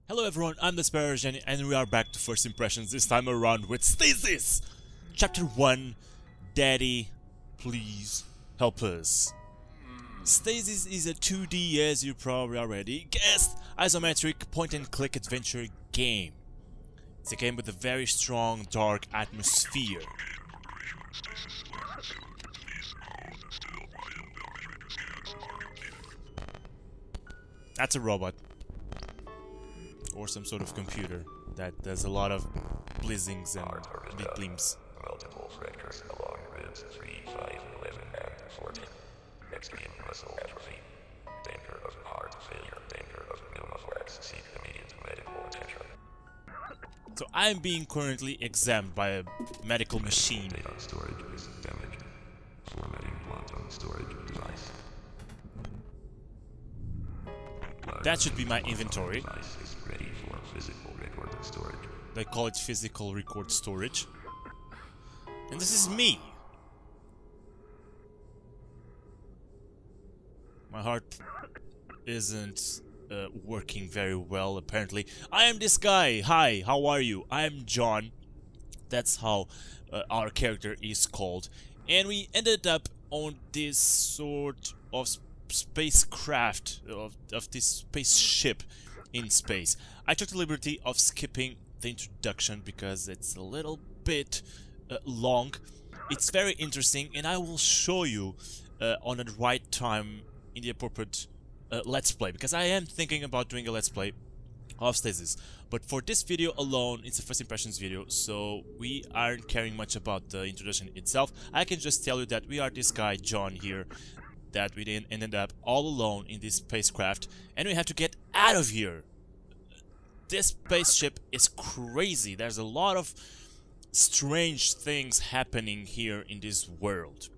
Hello everyone, I'm TheSparrowsJourney and we are back to First Impressions, this time around with Stasis! Chapter 1, Daddy, please help us. Stasis is a 2D, as you probably already guessed, isometric point-and-click adventure game. It's a game with a very strong, dark atmosphere. That's a robot. Or some sort of computer that does a lot of blizzings and big gleams. Multiple fractures along ribs 3, 5, 11, and 14. Extreme muscle atrophy. Danger of heart failure. Danger of pneumothorax. Seek immediate medical attention. So I'm being currently examined by a medical machine. Data storage is damaged. Formatting quantum storage device. That should be my inventory. Device is ready for physical record storage. They call it physical record storage. And this is me. My heart isn't working very well, apparently. I am this guy. Hi, how are you? I'm John. That's how our character is called. And we ended up on this sort of spacecraft, of this spaceship in space. I took the liberty of skipping the introduction because it's a little bit long. It's very interesting and I will show you on the right time in the appropriate let's play, because I am thinking about doing a let's play of Stasis, but for this video alone it's a first impressions video, so we aren't caring much about the introduction itself. I can just tell you that we are this guy John here, that we then ended up all alone in this spacecraft and we have to get out of here. This spaceship is crazy. There's a lot of strange things happening here in this world.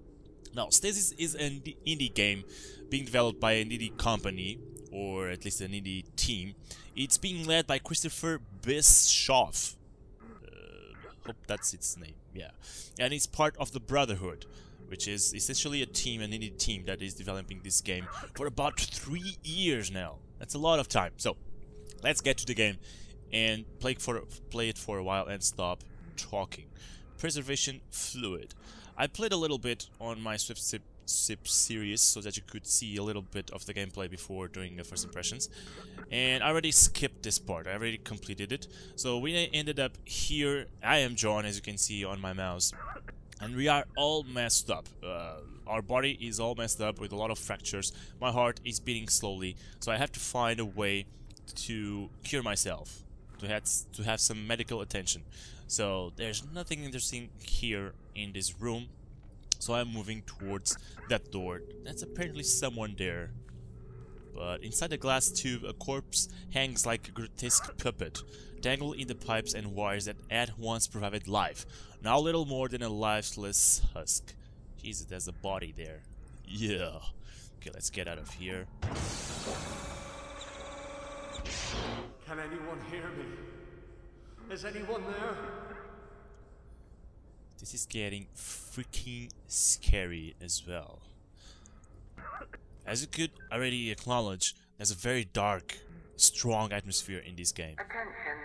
Now, Stasis is an indie game being developed by an indie company, or at least an indie team. It's being led by Christopher Bischoff. Hope that's its name, yeah. And it's part of the Brotherhood, which is essentially a team, an indie team that is developing this game for about 3 years now. That's a lot of time. So, let's get to the game and play it for a while and stop talking. Preservation fluid. I played a little bit on my Sip series so that you could see a little bit of the gameplay before doing the first impressions. And I already skipped this part. I already completed it. So we ended up here. I am John, as you can see on my mouse. And we are all messed up. Our body is all messed up with a lot of fractures. My heart is beating slowly, so I have to find a way to cure myself, to have some medical attention. So there's nothing interesting here in this room, so I'm moving towards that door. That's apparently someone there. But inside the glass tube, a corpse hangs like a grotesque puppet, tangled in the pipes and wires that had once provided life. Now little more than a lifeless husk. Jesus, there's a body there. Yeah. Okay, let's get out of here. Can anyone hear me? Is anyone there? This is getting freaking scary as well. As you could already acknowledge, there's a very dark, strong atmosphere in this game. Attention.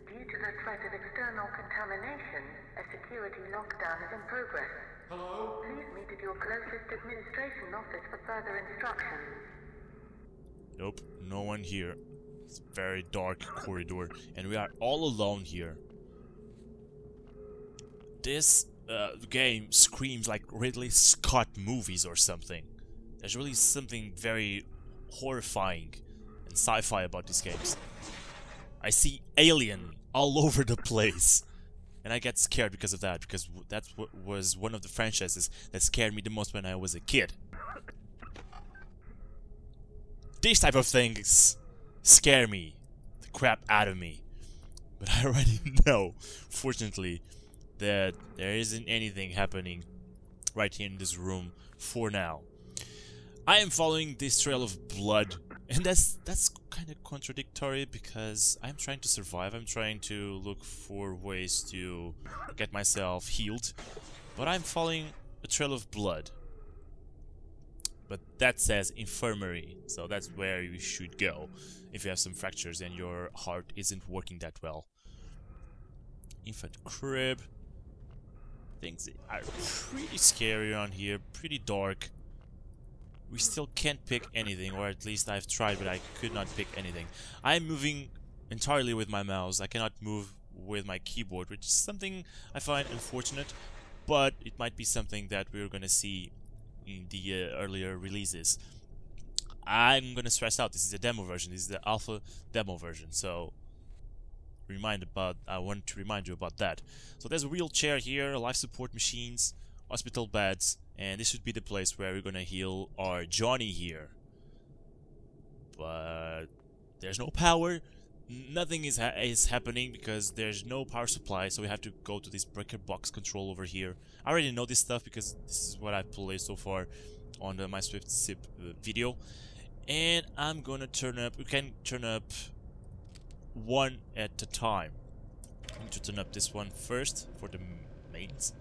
Due to the threat of external contamination, a security lockdown is in progress. Hello? Please meet at your closest administration office for further instructions. Nope, no one here. It's a very dark corridor, and we are all alone here. This game screams like Ridley Scott movies or something. There's really something very horrifying and sci-fi about these games. I see alien all over the place. And I get scared because of that, because that was one of the franchises that scared me the most when I was a kid. These type of things scare me the crap out of me. But I already know, fortunately, that there isn't anything happening right here in this room for now. I am following this trail of blood, and that's kind of contradictory because I'm trying to survive. I'm trying to look for ways to get myself healed, but I'm following a trail of blood. but that says infirmary, so that's where you should go if you have some fractures and your heart isn't working that well. Infant crib. Things are pretty scary around here, pretty dark. We still can't pick anything, or at least I've tried, but I could not pick anything. I'm moving entirely with my mouse. I cannot move with my keyboard, which is something I find unfortunate, but it might be something that we're gonna see in the earlier releases. I'm gonna stress out, this is a demo version, this is the alpha demo version, so I want to remind you about that. So there's a wheelchair here, life support machines, hospital beds, and this should be the place where we're gonna heal our Johnny here. But there's no power, nothing is happening because there's no power supply, so we have to go to this breaker box control over here. I already know this stuff because this is what I've played so far on the My Swift Sip video. And I'm gonna turn up, we can turn up one at a time. I need to turn up this one first for the mains.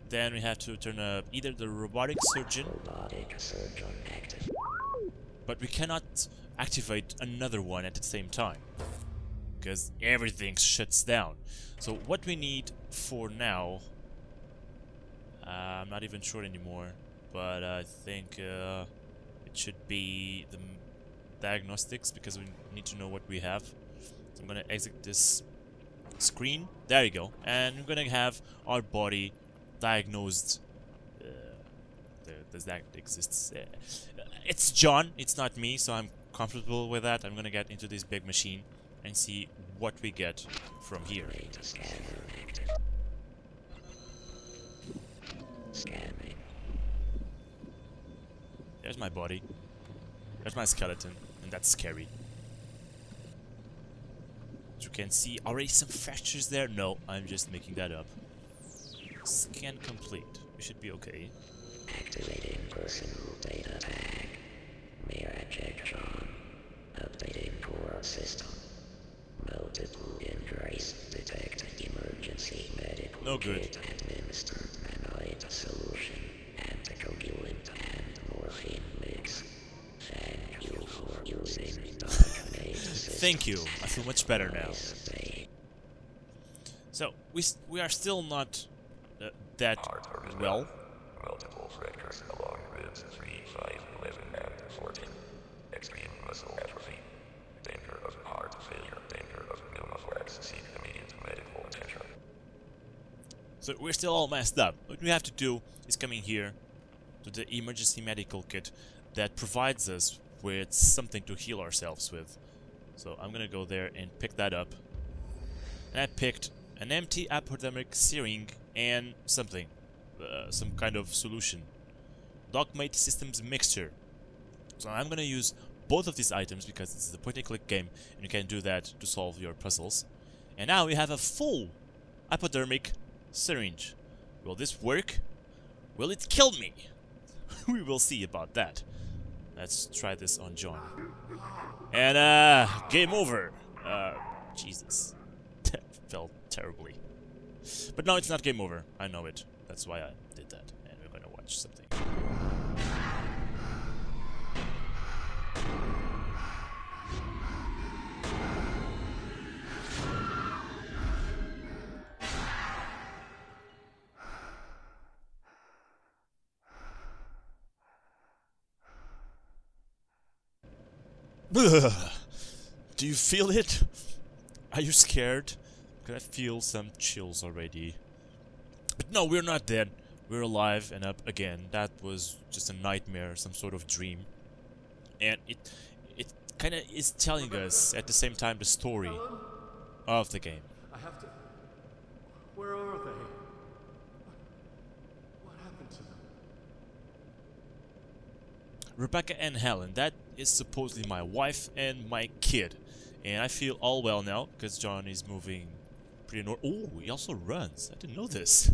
Then we have to turn up either the robotic surgeon active. but we cannot activate another one at the same time because everything shuts down. So what we need for now, I'm not even sure anymore, but I think it should be the diagnostics because we need to know what we have. So I'm gonna exit this screen. There you go. And we're gonna have our body diagnosed. Does that exist? It's John. It's not me, so I'm comfortable with that. I'm gonna get into this big machine and see what we get from here. Scanning. There's my body. There's my skeleton, and that's scary. As you can see, already some fractures there. No, I'm just making that up. Scan complete. We should be okay. Activating personal data tag. Mere ejection. Updating core system. Multiple injuries. Detect emergency medical No good. kit administered. Manoid solution. Anticoagulant and morphine mix. Thank you for using Thank you. I feel much better now. So we are still not that well. Multiple fractures along ribs 3, 5, 11, and 14. Extreme muscle atrophy. Danger of heart failure. Danger of pneumothorax. Seek immediate medical attention. So we're still all messed up. What we have to do is come in here to the emergency medical kit that provides us with something to heal ourselves with. So I'm gonna go there and pick that up. And I picked an empty hypodermic syringe and something. Some kind of solution. Dogmate Systems Mixture. So I'm gonna use both of these items because this is a point-and-click game and you can do that to solve your puzzles. And now we have a full hypodermic syringe. Will this work? Will it kill me? We will see about that. Let's try this on John. And game over. Jesus. That felt terribly. But no, it's not game over. I know it. That's why I did that. And we're gonna watch something. Do you feel it? Are you scared? Can I feel some chills already? But no, we're not dead. We're alive and up again. That was just a nightmare, some sort of dream. And it kind of is telling us at the same time the story of the game. I have to... Where are they? What happened to them? Rebecca and Helen, that is supposedly my wife and my kid. And I feel all well now because John is moving pretty normal. Oh, he also runs. I didn't know this.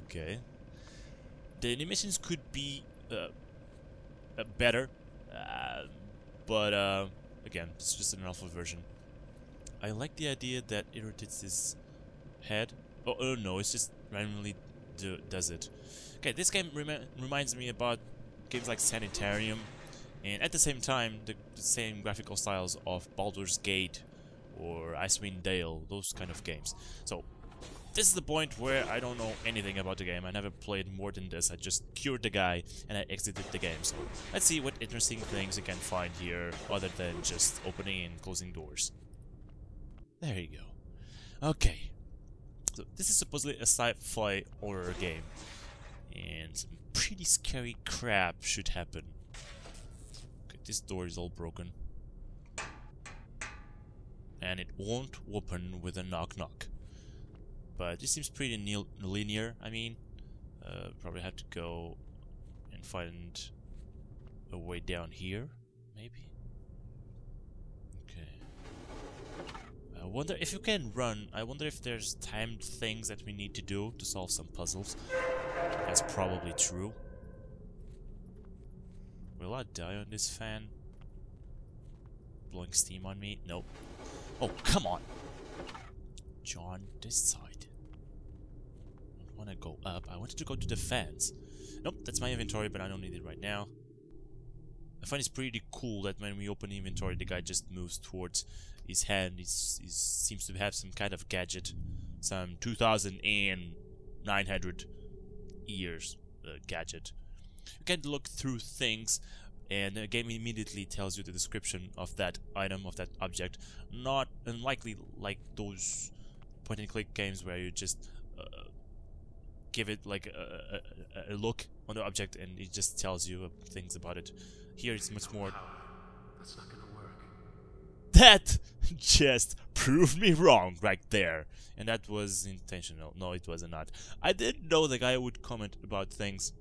Okay. The animations could be better, but again, it's just an alpha version. I like the idea that it rotates his head. Oh no, it's just randomly does it. Okay, this game reminds me about games like Sanitarium, and at the same time the same graphical styles of Baldur's Gate or Icewind Dale, those kind of games. So this is the point where I don't know anything about the game. I never played more than this. I just cured the guy and I exited the game. So let's see what interesting things you can find here other than just opening and closing doors. There you go. Okay. So this is supposedly a sci-fi horror game. And some pretty scary crap should happen. Okay, this door is all broken. And it won't open with a knock-knock. But this seems pretty linear. I mean, probably have to go and find a way down here, maybe. Okay. I wonder if you can run. I wonder if there's timed things that we need to do to solve some puzzles. That's probably true. Will I die on this fan? Blowing steam on me? Nope. Oh, come on! John, this side. I want to go up. I wanted to go to the fans. Nope, that's my inventory, but I don't need it right now. I find it's pretty cool that when we open the inventory, the guy just moves towards his hand. He seems to have some kind of gadget. Some 2,900 years gadget. You can look through things, and the game immediately tells you the description of that item, of that object. Not unlikely like those point-and-click games where you just give it like a look on the object and it just tells you things about it. Here it's much more... That's not gonna work. That just proved me wrong right there. And that was intentional. No, it was not. I didn't know the guy would comment about things,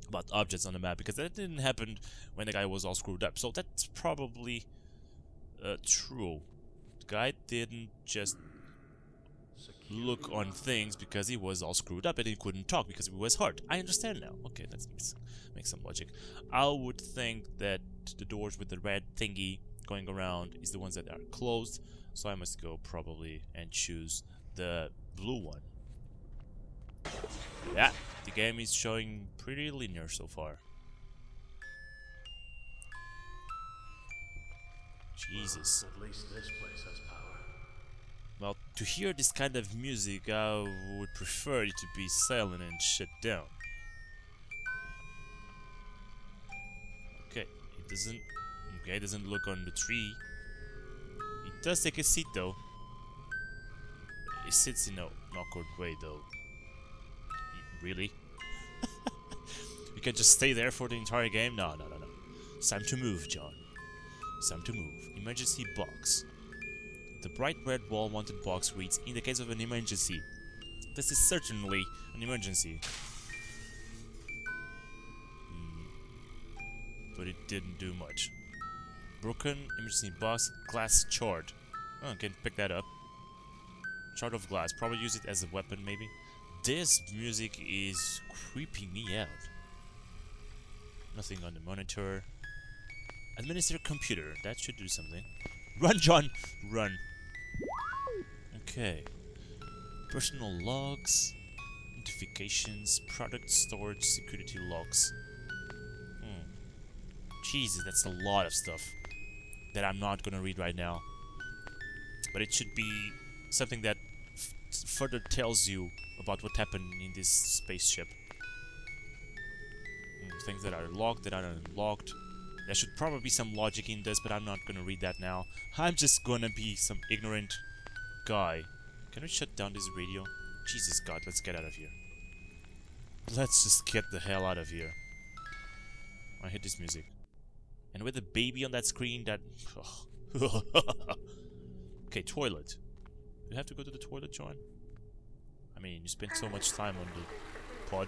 about objects on the map, because that didn't happen when the guy was all screwed up. So that's probably true. The guy didn't just look on things because he was all screwed up and he couldn't talk because he was hurt. I understand now. Okay, that makes some logic. I would think that the doors with the red thingy going around is the ones that are closed, so I must go probably and choose the blue one. Yeah, the game is showing pretty linear so far. Jesus. At least this place has power. Well, to hear this kind of music, I would prefer it to be silent and shut down. Okay, it doesn't look on the tree. It does take a seat though. It sits in an awkward way though. Really? You can just stay there for the entire game? No. It's time to move, John. It's time to move. Emergency box. The bright red wall-mounted box reads, in the case of an emergency. This is certainly an emergency. But it didn't do much. Broken emergency box, glass shard. Oh, I can pick that up. Shard of glass. Probably use it as a weapon, maybe. This music is creeping me out. Nothing on the monitor. Administer computer. That should do something. Run, John! Run. Okay. Personal logs. Notifications. Product storage. Security logs. Jesus, that's a lot of stuff that I'm not gonna read right now. But it should be something that further tells you about what happened in this spaceship. Things that are logged, that are unlocked. There should probably be some logic in this, but I'm not gonna read that now. I'm just gonna be some ignorant guy. Can we shut down this radio? Jesus God, let's get out of here. Let's just get the hell out of here. I hate this music. And with the baby on that screen, that... Okay, toilet. You have to go to the toilet, John? I mean, you spent so much time on the pod.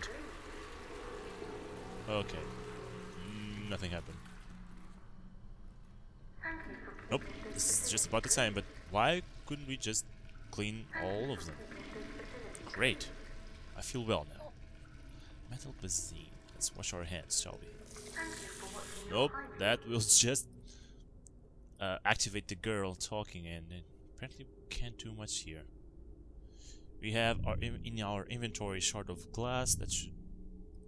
Okay. Nothing happened. Nope, this is just about the time, but why couldn't we just clean all of them? Great. I feel well now. Metal basin. Let's wash our hands, shall we? Nope, that will just activate the girl talking, and apparently we can't do much here. We have in our inventory shard of glass that should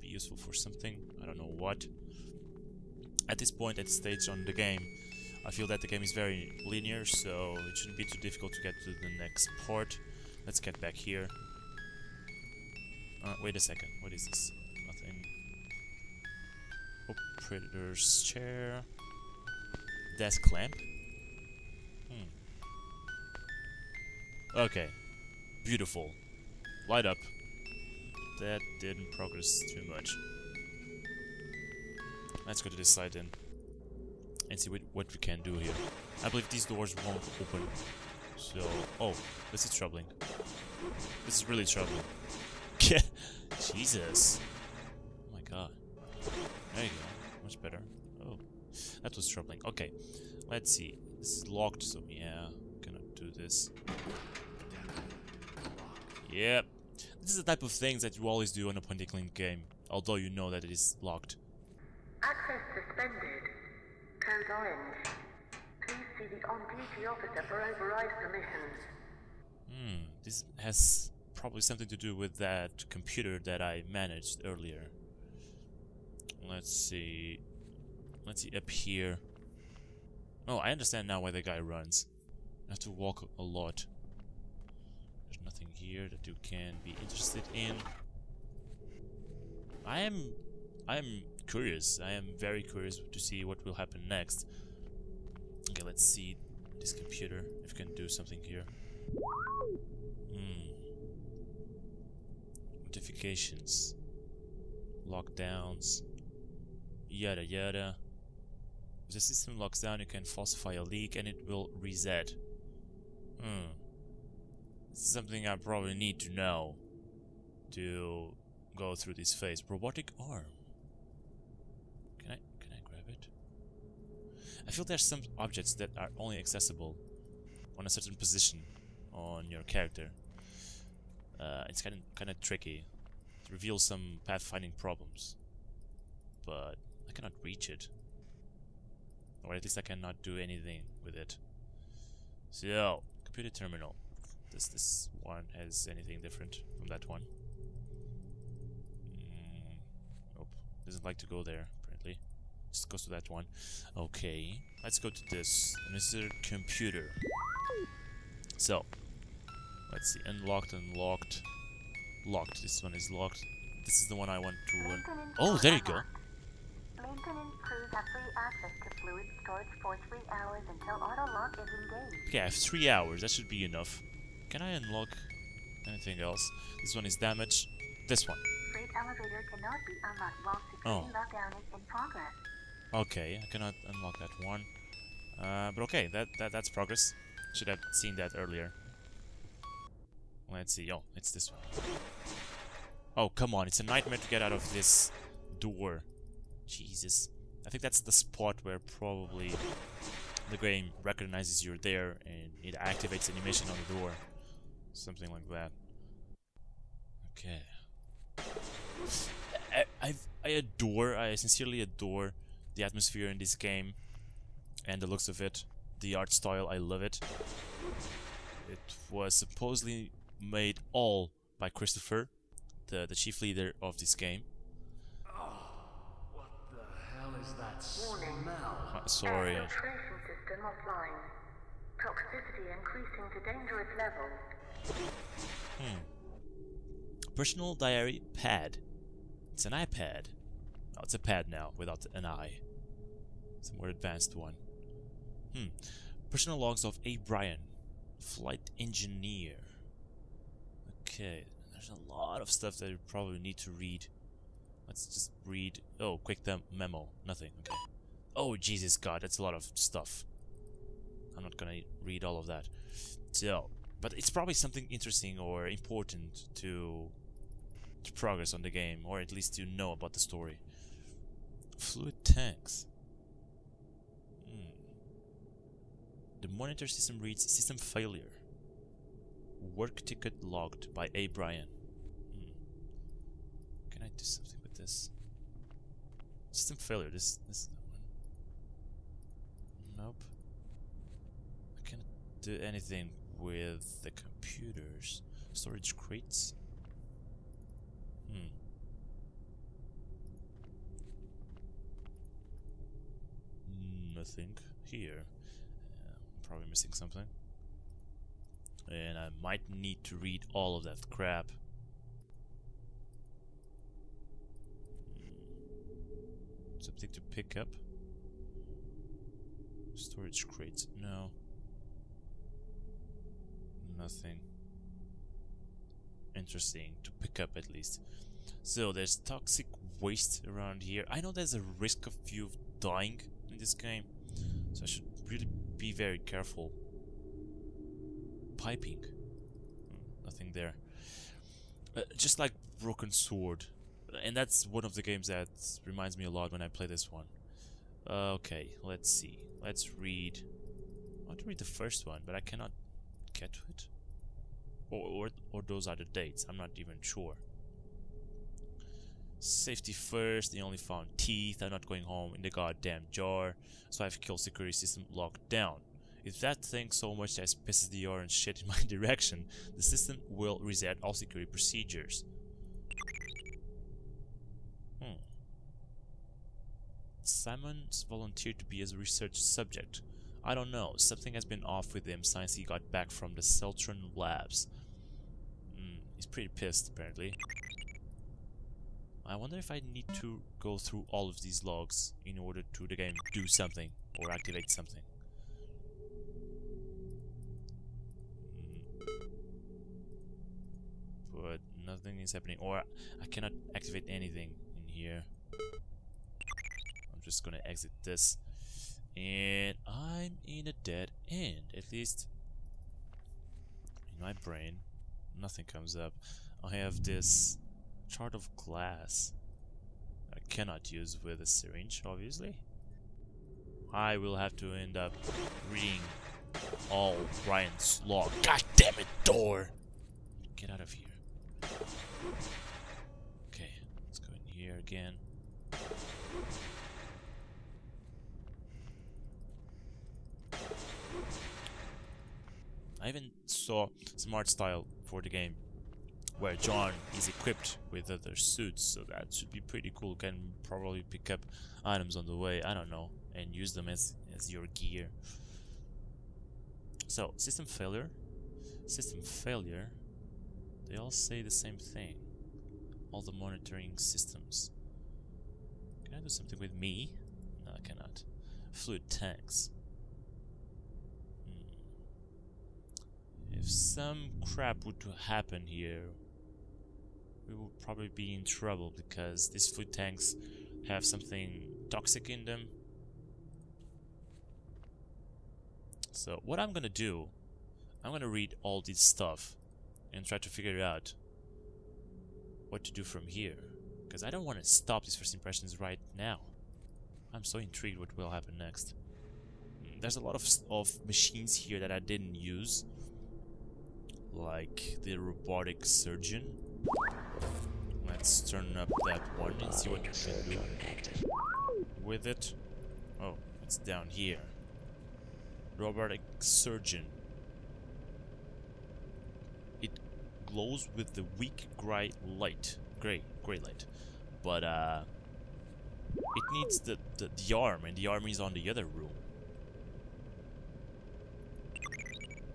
be useful for something. I don't know what. At this point, at this stage on the game, I feel that the game is very linear, so it shouldn't be too difficult to get to the next part. Let's get back here. Wait a second, what is this? Nothing. Oh, Predator's chair. Desk lamp. Okay. Beautiful. Light up. That didn't progress too much. Let's go to this side then. And see what we can do here. I believe these doors won't open. So... Oh, this is troubling. This is really troubling. Jesus. Oh my god. There you go. Much better. Oh. That was troubling. Okay. Let's see. This is locked, so yeah. Cannot do this. Yep. This is the type of things that you always do on a point-and-click game. Although you know that it is locked. Access suspended. Code orange. Please see the on-duty officer for override permissions. This has probably something to do with that computer that I managed earlier. Let's see. Let's see up here. Oh, I understand now why the guy runs. I have to walk a lot. There's nothing here that you can be interested in. I am curious. I am very curious to see what will happen next. Okay, let's see this computer, if we can do something here. Notifications. Lockdowns. Yada yada. If the system locks down, you can falsify a leak and it will reset. This is something I probably need to know to go through this phase. Robotic arm. Can I grab it? I feel there's some objects that are only accessible on a certain position on your character. It's kind of tricky. It reveals some pathfinding problems, but I cannot reach it, or at least I cannot do anything with it. So, computer terminal. Does this one has anything different from that one? Nope. Doesn't like to go there, apparently. Just goes to that one. Okay. Let's go to this. Mr. Computer. So. Let's see. Unlocked, unlocked. Locked. This one is locked. This is the one I want to... Oh, there you go. Maintenance crews have free access to fluid storage for 3 hours until auto lock is engaged. Okay, I have 3 hours. That should be enough. Can I unlock anything else? This one is damaged. This one. Freight elevator cannot be unlocked while security lockdown is in progress. Okay, I cannot unlock that one. But okay, that's progress. Should have seen that earlier. Let's see. Oh, it's this one. Oh, come on. It's a nightmare to get out of this door. Jesus. I think that's the spot where probably the game recognizes you're there and it activates animation on the door. Something like that. Okay. I sincerely adore the atmosphere in this game and the looks of it. The art style, I love it. It was supposedly made all by Christopher, the chief leader of this game. What the hell is that Warning. smell? Sorry. Air filtration system offline. Toxicity increasing to dangerous levels. Personal diary pad. It's an iPad. Oh, it's a pad now, without an I. It's a more advanced one. Personal logs of A. Bryan, flight engineer. Okay, there's a lot of stuff that you probably need to read. Let's just read. Oh, quick memo. Nothing. Okay. Oh, Jesus God, that's a lot of stuff. I'm not gonna read all of that. So, but it's probably something interesting or important to progress on the game, or at least to know about the story. Fluid tanks. The monitor system reads system failure. Work ticket logged by A. Bryan. Can I do something with this? System failure. This is the one. Nope. I can't do anything with the computers. Storage crates. nothing here. I'm probably missing something. And I might need to read all of that crap. Something to pick up. Storage crates. No. Nothing interesting to pick up, at least. So there's toxic waste around here. I know there's a risk of you dying in this game, so I should really be very careful. Piping. Nothing there. Just like Broken Sword. And that's one of the games that reminds me a lot when I play this one. Okay, let's see. Let's read. I want to read the first one, but I cannot get to it. Or those are the dates. I'm not even sure. Safety first. They only found teeth. I'm not going home in the goddamn jar. So I've killed security system locked down. If that thing so much as pisses the orange shit in my direction, the system will reset all security procedures. Simon's volunteered to be as a research subject. I don't know, something has been off with him since he got back from the Celtron labs. He's pretty pissed, apparently. I wonder if I need to go through all of these logs in order to the game do something or activate something. But nothing is happening, or I cannot activate anything in here. I'm just gonna exit this, and I'm in a dead end. At least in my brain, nothing comes up. I have this chart of glass I cannot use with a syringe, obviously. I will have to end up reading all Brian's log. God damn it, door! Get out of here. Okay, let's go in here again. I even saw some art style for the game where John is equipped with other suits, so that should be pretty cool. Can probably pick up items on the way, I don't know, and use them as your gear. So, system failure. System failure. They all say the same thing. All the monitoring systems. Can I do something with me? No, I cannot. Fluid tanks. If some crap would happen here, we would probably be in trouble, because these fluid tanks have something toxic in them. So what I'm gonna do, I'm gonna read all this stuff and try to figure out what to do from here, because I don't want to stop these first impressions right now. I'm so intrigued what will happen next. There's a lot of machines here that I didn't use, like the robotic surgeon. Let's turn up that one and see what we can do with it. Oh, it's down here. Robotic surgeon. It glows with the weak gray light, gray light, but it needs the arm, and the arm is on the other room.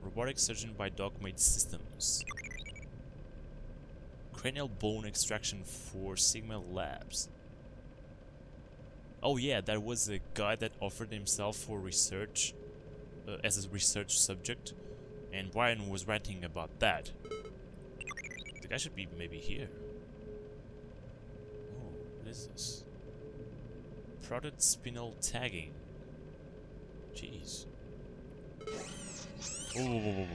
Robotic surgeon by Dogmate Systems. Cranial bone extraction for Sigma Labs. Oh yeah, there was a guy that offered himself for research, as a research subject, and Brian was ranting about that. The guy should be maybe here. Oh, what is this? Product spinal tagging. Jeez. Oh,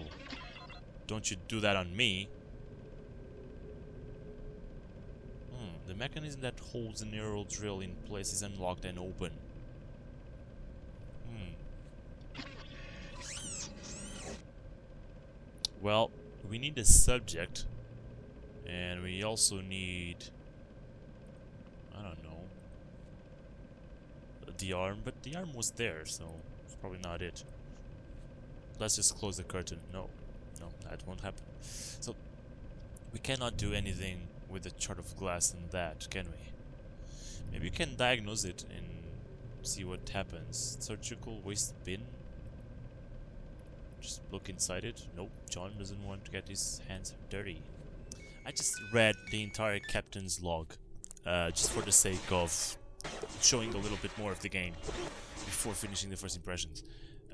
don't you do that on me. The mechanism that holds the neural drill in place is unlocked and open. Well, we need a subject, and we also need, I don't know, the arm, but the arm was there, so it's probably not it. Let's just close the curtain. No, that won't happen. So we cannot do anything with the chart of glass and that, can we? Maybe we can diagnose it and See what happens. Surgical waste bin. Just look inside it. Nope, John doesn't want to get his hands dirty. I just read the entire captain's log, just for the sake of showing a little bit more of the game before finishing the first impressions.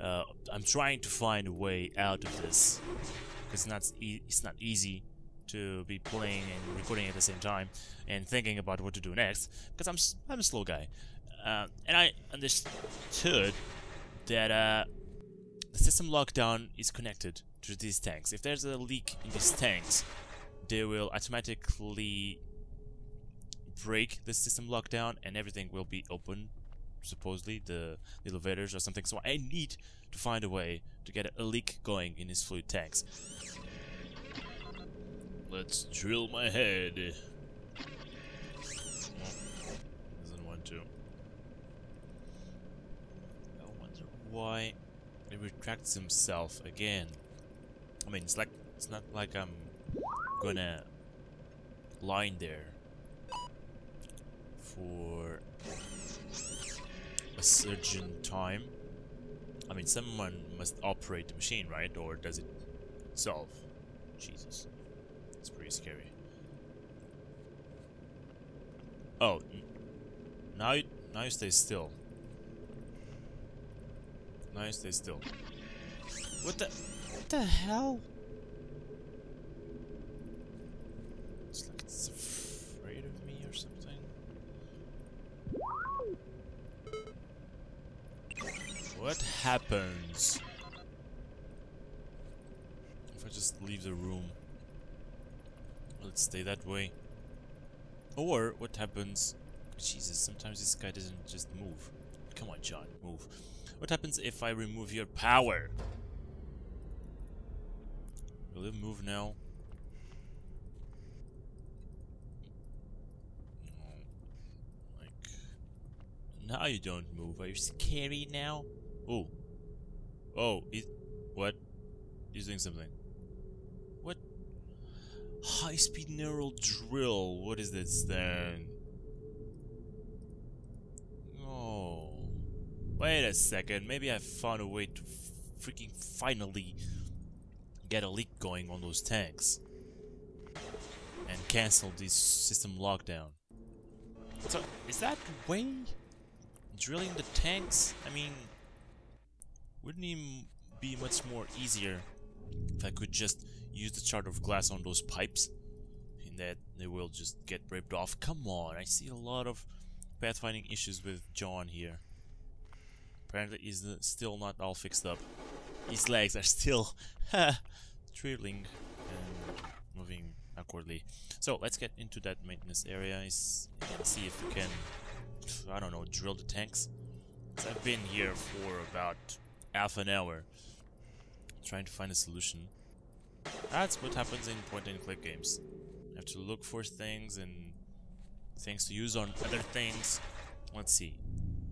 I'm trying to find a way out of this, because it's not easy to be playing and recording at the same time and thinking about what to do next, because I'm a slow guy. And I understood that the system lockdown is connected to these tanks. If there's a leak in these tanks, they will automatically break the system lockdown and everything will be open, supposedly, the elevators or something. So I need to find a way to get a leak going in these fluid tanks. Let's drill my head. Doesn't want to. I wonder why he retracts himself again. I mean, it's not like I'm gonna lie in there for a certain time. I mean, someone must operate the machine, right? Or does it itself? Jesus, it's pretty scary. Oh, now you stay still. Now you stay still. What the hell? It's like it's afraid of me or something. What happens if I just leave the room? Will it stay that way? Or what happens? Jesus, sometimes this guy doesn't just move. Come on, John, move. What happens if I remove your power? Will it move now? No. Like, now you don't move. Are you scary now? Oh. Oh, what? He's doing something. What? High-speed neural drill. What is this then? Oh. Wait a second. Maybe I found a way to freaking finally get a leak going on those tanks and cancel this system lockdown. So, is that the way? Drilling the tanks? I mean, wouldn't it be much more easier if I could just use the shard of glass on those pipes and that they will just get ripped off? Come on, I see a lot of pathfinding issues with John here. Apparently he's still not all fixed up. His legs are still trailing and moving awkwardly. So let's get into that maintenance area and see if we can, I don't know, drill the tanks. 'Cause I've been here for about half an hour trying to find a solution. That's what happens in point-and-click games. You have to look for things and things to use on other things. Let's see.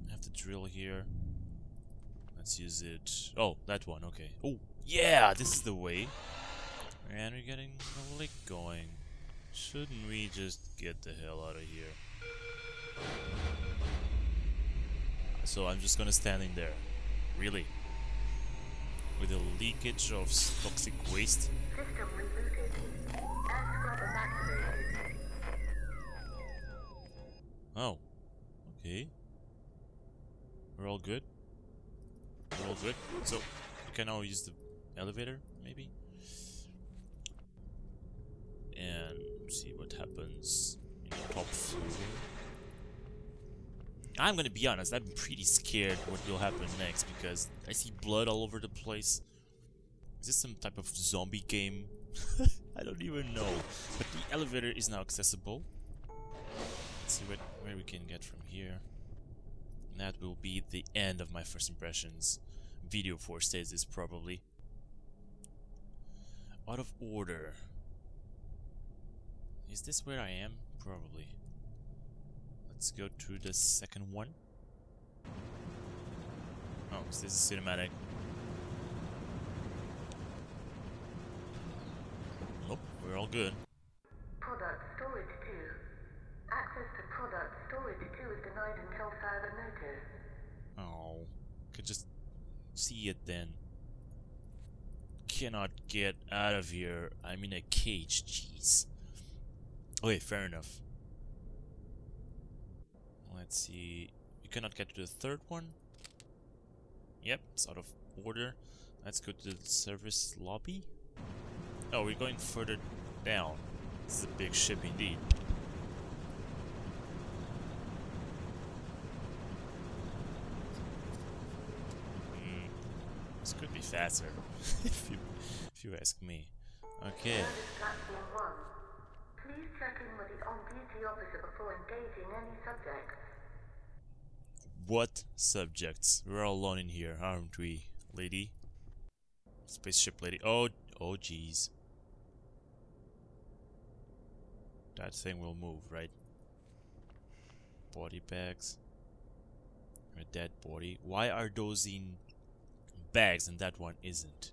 I have to drill here. Let's use it. Oh, that one, okay. Oh, yeah, this is the way. And we're getting a leak going. Shouldn't we just get the hell out of here? So I'm just gonna stand in there. Really? With a leakage of toxic waste? System rebooted. Air scrubber activated. Oh. Okay. We're all good? We're all good? So, we can now use the elevator, maybe? And see what happens in the top floor. I'm gonna be honest, I'm pretty scared what will happen next because I see blood all over the place. Is this some type of zombie game? I don't even know. But the elevator is now accessible. Let's see where we can get from here. And that will be the end of my first impressions video for Stasis, probably. Out of order. Is this where I am? Probably. Let's go to the second one. Oh, so this is cinematic. Nope, we're all good. Product storage 2. Access to product storage 2 is denied until further notice. Oh, could just see it then. Cannot get out of here. I'm in a cage. Jeez. Okay, fair enough. Let's see. You cannot get to the third one. Yep, it's out of order. Let's go to the service lobby. Oh, we're going further down. This is a big ship indeed. This could be faster, if you ask me. Okay. Service platform 1. Please check in with the on-duty officer before engaging any subjects. What subjects? We're all alone in here, aren't we, lady? Spaceship lady. Oh, jeez. That thing will move, right? Body bags. A dead body. Why are those in bags and that one isn't?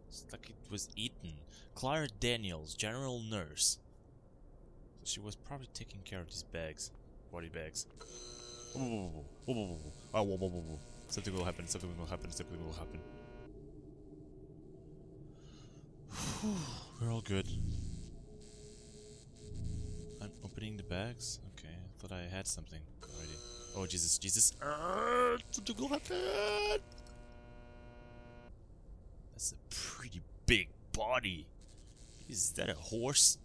It's like it was eaten. Clara Daniels, general nurse. So she was probably taking care of these bags. Body bags. Something will happen, something will happen, something will happen. We're all good. I'm opening the bags? Okay, I thought I had something already. Oh, Jesus, Jesus. Something will happen! That's a pretty big body. Is that a horse?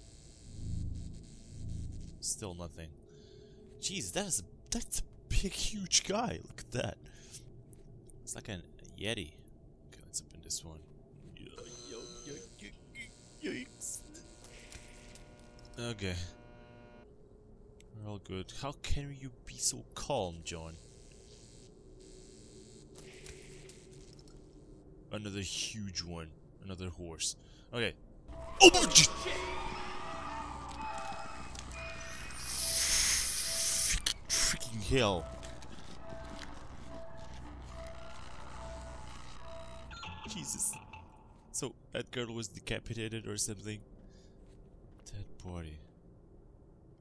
Still nothing. Jeez, that's a big, huge guy. Look at that. It's like a Yeti. Okay, let's open this one. Yikes. Okay. We're all good. How can you be so calm, John? Another huge one. Another horse. Okay. Oh my god! Freaking hell. Jesus. So, that girl was decapitated or something? Dead body.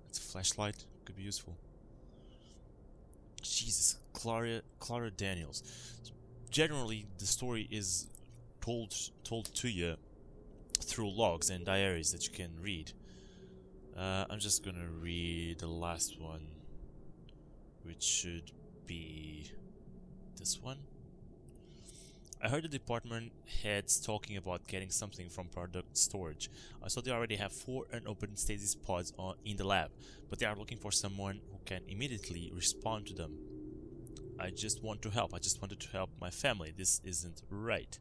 It's a flashlight. Could be useful. Jesus. Clara Daniels. Generally, the story is told to you through logs and diaries that you can read. I'm just gonna read the last one, which should be this one. I heard the department heads talking about getting something from product storage. I saw they already have 4 unopened stasis pods in the lab, but they are looking for someone who can immediately respond to them. I just want to help. I just wanted to help my family. This isn't right.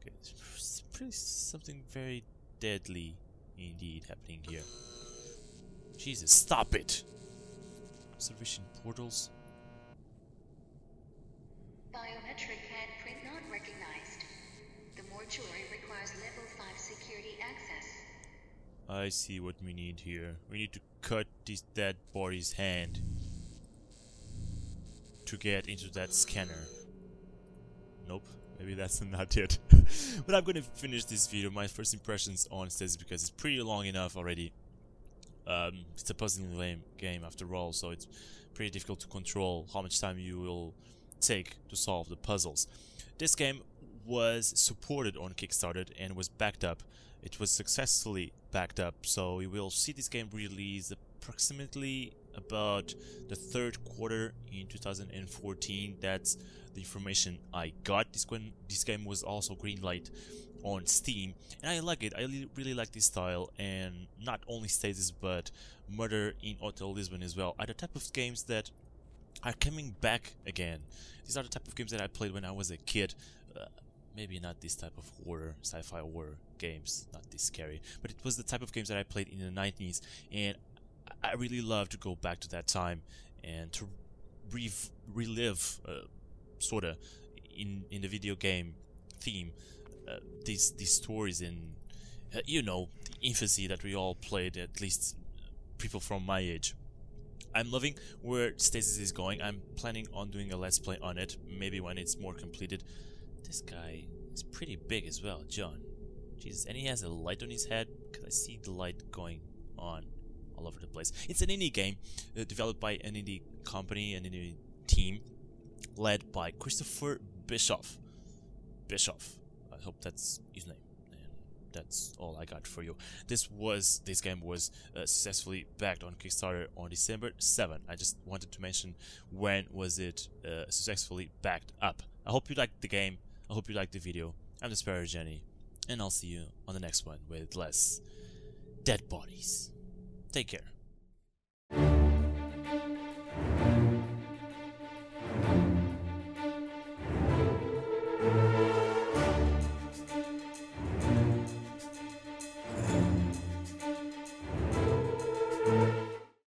Okay, it's pretty something very deadly indeed happening here. Jesus, stop it! Observation portals. Biometric handprint not recognized. The mortuary requires level 5 security access. I see what we need here. We need to cut this dead body's hand to get into that scanner. Nope, maybe that's not it. But I'm gonna finish this video, my first impressions on Stasis, because it's pretty long enough already. It's a puzzle game after all, so it's pretty difficult to control how much time you will take to solve the puzzles. This game was supported on Kickstarter and was backed up. It was successfully backed up, so we will see this game released approximately about the 3rd quarter in 2014. That's the information I got. This game was also greenlight on Steam, and I like it. I really like this style, and not only Stasis but Murder in Hotel Lisbon as well are the type of games that are coming back again. These are the type of games that I played when I was a kid. Maybe not this type of horror, sci-fi horror games, not this scary, but it was the type of games that I played in the 90s, and I really love to go back to that time and to relive, sorta, in the video game theme, these stories and you know, the infancy that we all played, at least people from my age. I'm loving where Stasis is going. I'm planning on doing a let's play on it, maybe when it's more completed. This guy is pretty big as well, John. Jesus, and he has a light on his head, because I see the light going on all over the place. It's an indie game developed by an indie company, an indie team, led by Christopher Bischoff. I hope that's his name. And that's all I got for you. This game was successfully backed on Kickstarter on December 7. I just wanted to mention when was it successfully backed up. I hope you liked the game. I hope you liked the video. I'm TheSparrowsJourney, and I'll see you on the next one with less dead bodies. Take care.